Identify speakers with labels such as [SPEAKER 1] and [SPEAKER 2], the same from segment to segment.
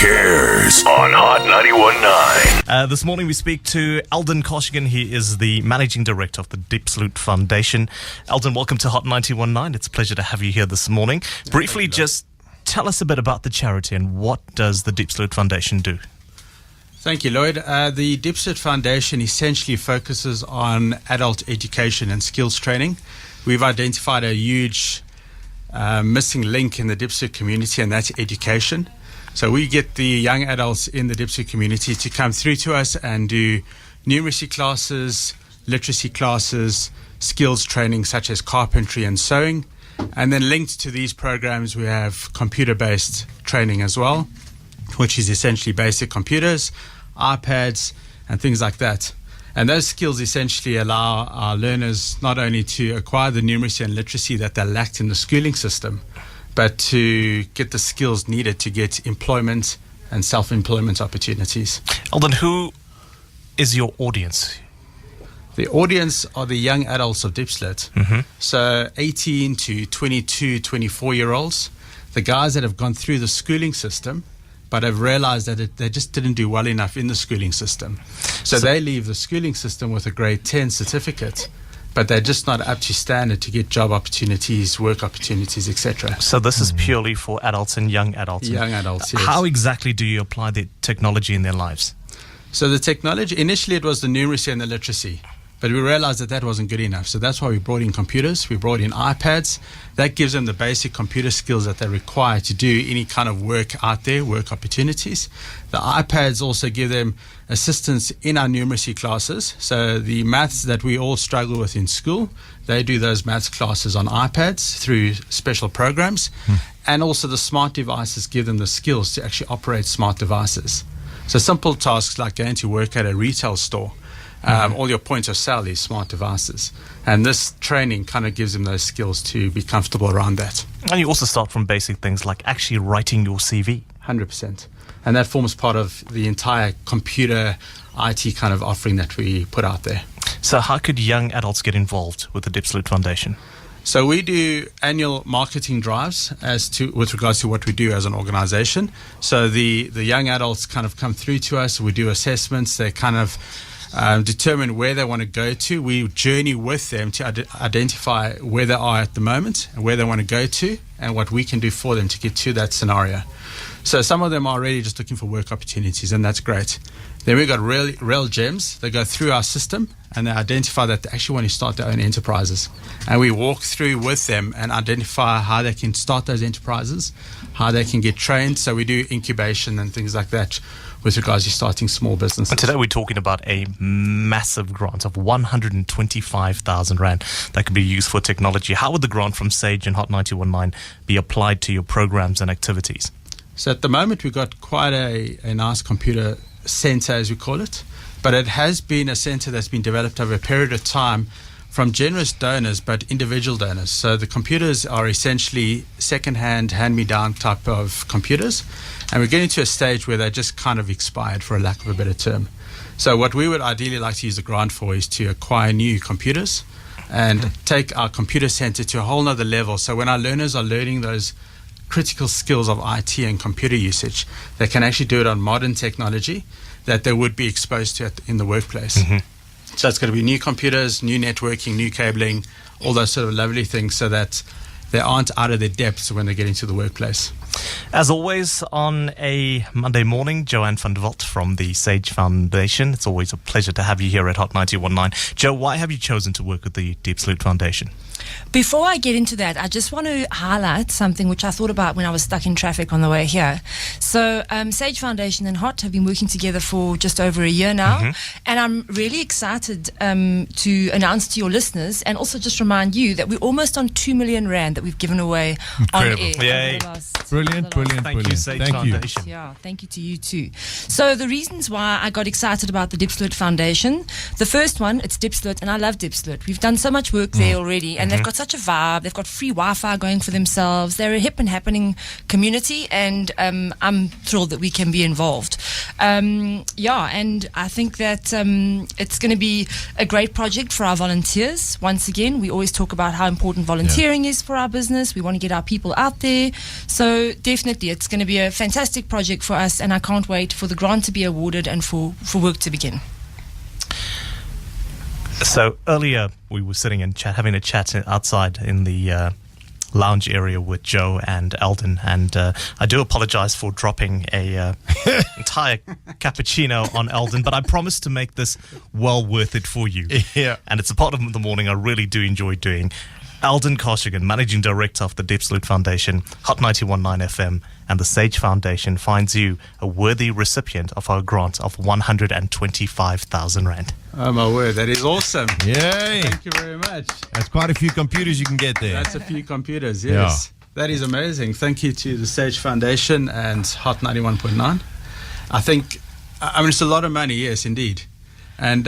[SPEAKER 1] cares on Hot 91.9.
[SPEAKER 2] This morning we speak to Eldon Koshigan. He is the Managing Director of the Deep Salute Foundation. Eldon, welcome to Hot 91.9. It's a pleasure to have you here this morning. Briefly, just tell us a bit about the charity and what does the Deep Salute Foundation do?
[SPEAKER 3] Thank you, Lloyd. The Deep Salute Foundation essentially focuses on adult education and skills training. We've identified a huge missing link in the Deep Salute community, and that's education. So we get the young adults in the Deep Salute community to come through to us and do numeracy classes, literacy classes, skills training such as carpentry and sewing. And then linked to these programs, we have computer-based training as well, which is essentially basic computers, iPads, and things like that. And those skills essentially allow our learners not only to acquire the numeracy and literacy that they lacked in the schooling system, but to get the skills needed to get employment and self-employment opportunities.
[SPEAKER 2] Eldon, who is your audience?
[SPEAKER 3] The audience are the young adults of Deep Salute. So 18 to 22, 24-year-olds, the guys that have gone through the schooling system, but have realized that they just didn't do well enough in the schooling system. So they leave the schooling system with a grade 10 certificate, but they're just not up to standard to get job opportunities, work opportunities, etc.
[SPEAKER 2] So this is purely for adults and young adults.
[SPEAKER 3] Young adults, yes.
[SPEAKER 2] How exactly do you apply the technology in their lives?
[SPEAKER 3] So the technology, initially it was the numeracy and the literacy, but we realized that wasn't good enough. So that's why we brought in computers, we brought in iPads. That gives them the basic computer skills that they require to do any kind of work out there, work opportunities. The iPads also give them assistance in our numeracy classes. So the maths that we all struggle with in school, they do those maths classes on iPads through special programs. And also the smart devices give them the skills to actually operate smart devices. So simple tasks like going to work at a retail store. All your points of sale is smart devices. And this training kind of gives them those skills to be comfortable around that.
[SPEAKER 2] And you also start from basic things like actually writing your CV.
[SPEAKER 3] 100%. And that forms part of the entire computer IT kind of offering that we put out there.
[SPEAKER 2] So how could young adults get involved with the Deep Salute Foundation?
[SPEAKER 3] So we do annual marketing drives with regards to what we do as an organization. So the young adults kind of come through to us. We do assessments. They kind of determine where they want to go to. We journey with them to identify where they are at the moment and where they want to go to and what we can do for them to get to that scenario. So some of them are already just looking for work opportunities, and that's great. Then we've got real gems. They go through our system and they identify that they actually want to start their own enterprises. And we walk through with them and identify how they can start those enterprises, how they can get trained. So we do incubation and things like that with regards to starting small businesses.
[SPEAKER 2] And today we're talking about a massive grant of 125,000 Rand that could be used for technology. How would the grant from Sage and Hot 91.9 be applied to your programs and activities?
[SPEAKER 3] So at the moment we've got quite a nice computer center, as we call it, but it has been a center that's been developed over a period of time from generous donors, but individual donors. So the computers are essentially second-hand, hand-me-down type of computers, and we're getting to a stage where they're just kind of expired, for a lack of a better term. So what we would ideally like to use the grant for is to acquire new computers and take our computer center to a whole nother level. So when our learners are learning those critical skills of IT and computer usage, they can actually do it on modern technology that they would be exposed to in the workplace. So it's going to be new computers, new networking, new cabling, all those sort of lovely things so that they aren't out of their depths when they get into the workplace.
[SPEAKER 2] As always, on a Monday morning, Joanne van der Walt from the Sage Foundation. It's always a pleasure to have you here at Hot 91.9. Jo, why have you chosen to work with the Deep Salute Foundation?
[SPEAKER 4] Before I get into that, I just want to highlight something which I thought about when I was stuck in traffic on the way here. So Sage Foundation and Hot have been working together for just over a year now, and I'm really excited to announce to your listeners and also just remind you that we're almost on 2 million Rand that we've given away on air.
[SPEAKER 2] Yay.
[SPEAKER 5] Brilliant.
[SPEAKER 2] Thank you, Sage Foundation.
[SPEAKER 4] Yeah, thank you to you too. So the reasons why I got excited about the Deep Salute Foundation, the first one, it's Deep Salute, and I love Deep Salute. We've done so much work there already, and and they've got such a vibe. They've got free Wi-Fi going for themselves. They're a hip and happening community, and I'm thrilled that we can be involved. And I think that it's going to be a great project for our volunteers. Once again, we always talk about how important volunteering is for our business. We want to get our people out there. So definitely, it's going to be a fantastic project for us, and I can't wait for the grant to be awarded and for work to begin.
[SPEAKER 2] So earlier we were sitting and having a chat outside in the lounge area with Joe and Eldon, and I do apologize for dropping a entire cappuccino on Eldon, but I promise to make this well worth it for you.
[SPEAKER 5] Yeah.
[SPEAKER 2] And it's a part of the morning I really do enjoy doing. Eldon Koshigan, Managing Director of the Diepsloot Foundation, Hot 91.9 FM, and the Sage Foundation finds you a worthy recipient of our grant of 125,000 Rand.
[SPEAKER 3] Oh, my word. That is awesome.
[SPEAKER 5] Yay.
[SPEAKER 3] Thank you very much.
[SPEAKER 5] That's quite a few computers you can get there.
[SPEAKER 3] That's a few computers, yes.
[SPEAKER 5] Yeah.
[SPEAKER 3] That is amazing. Thank you to the Sage Foundation and Hot 91.9. I think, it's a lot of money, yes, indeed. And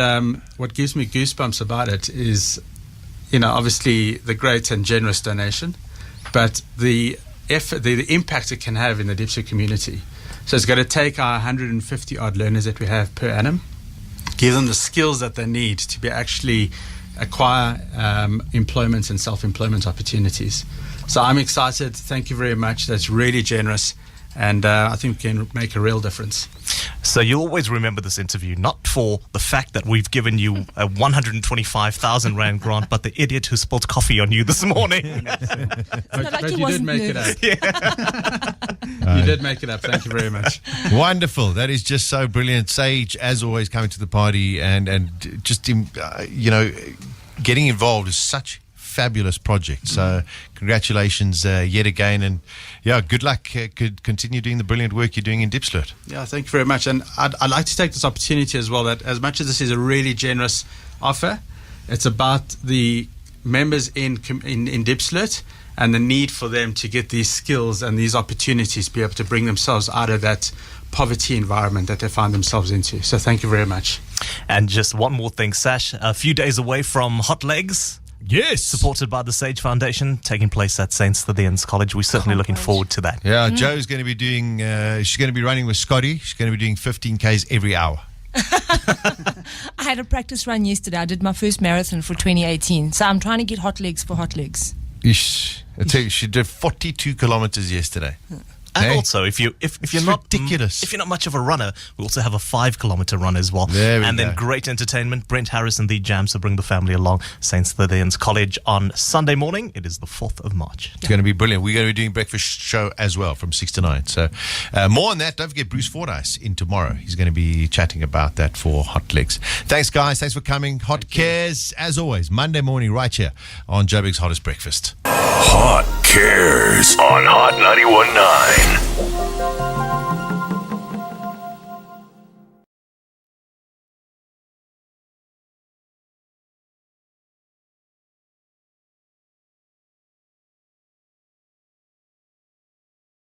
[SPEAKER 3] what gives me goosebumps about it is, obviously the great and generous donation, but the effort, the impact it can have in the Diepsloot community. So it's going to take our 150 odd learners that we have per annum, give them the skills that they need to be actually acquire employment and self-employment opportunities. So I'm excited. Thank you very much. That's really generous. And I think we can make a real difference.
[SPEAKER 2] So you'll always remember this interview, not for the fact that we've given you a 125,000 Rand grant, but the idiot who spilled coffee on you this morning.
[SPEAKER 3] But you did make it up. You did make it up. Thank you very much.
[SPEAKER 5] Wonderful. That is just so brilliant. Sage, as always, coming to the party and just, getting involved is such fabulous project. So congratulations yet again, and good luck. Could continue doing the brilliant work you're doing in Diepsloot.
[SPEAKER 3] Yeah, thank you very much. And I'd like to take this opportunity as well, that as much as this is a really generous offer, it's about the members in Diepsloot and the need for them to get these skills and these opportunities to be able to bring themselves out of that poverty environment that they find themselves into. So thank you very much.
[SPEAKER 2] And just one more thing, Sash, a few days away from Hot Legs.
[SPEAKER 5] Yes.
[SPEAKER 2] Supported by the Sage Foundation, taking place at St. Stithians College. We're certainly looking forward to that.
[SPEAKER 5] Yeah, Joe's going to be doing, she's going to be running with Scotty. She's going to be doing 15Ks every hour.
[SPEAKER 4] I had a practice run yesterday. I did my first marathon for 2018. So I'm trying to get Hot Legs for Hot Legs.
[SPEAKER 5] Ish. I tell you, she did 42 kilometers yesterday.
[SPEAKER 2] And
[SPEAKER 5] Hey.
[SPEAKER 2] also, if you're not
[SPEAKER 5] ridiculous.
[SPEAKER 2] if you're not much of a runner, we also have a 5-kilometer run as well.
[SPEAKER 5] There we
[SPEAKER 2] and then
[SPEAKER 5] go.
[SPEAKER 2] great entertainment. Brent Harris and the Jams will bring the family along. St. Stithians College on Sunday morning. It is the 4th of March.
[SPEAKER 5] It's going to be brilliant. We're going to be doing breakfast show as well from 6 to 9. So more on that. Don't forget Bruce Fordyce in tomorrow. He's going to be chatting about that for Hot Legs. Thanks, guys. Thanks for coming. Hot Cares, as always, Monday morning right here on Joburg's Hottest Breakfast.
[SPEAKER 1] Hot Cares on Hot 91.9.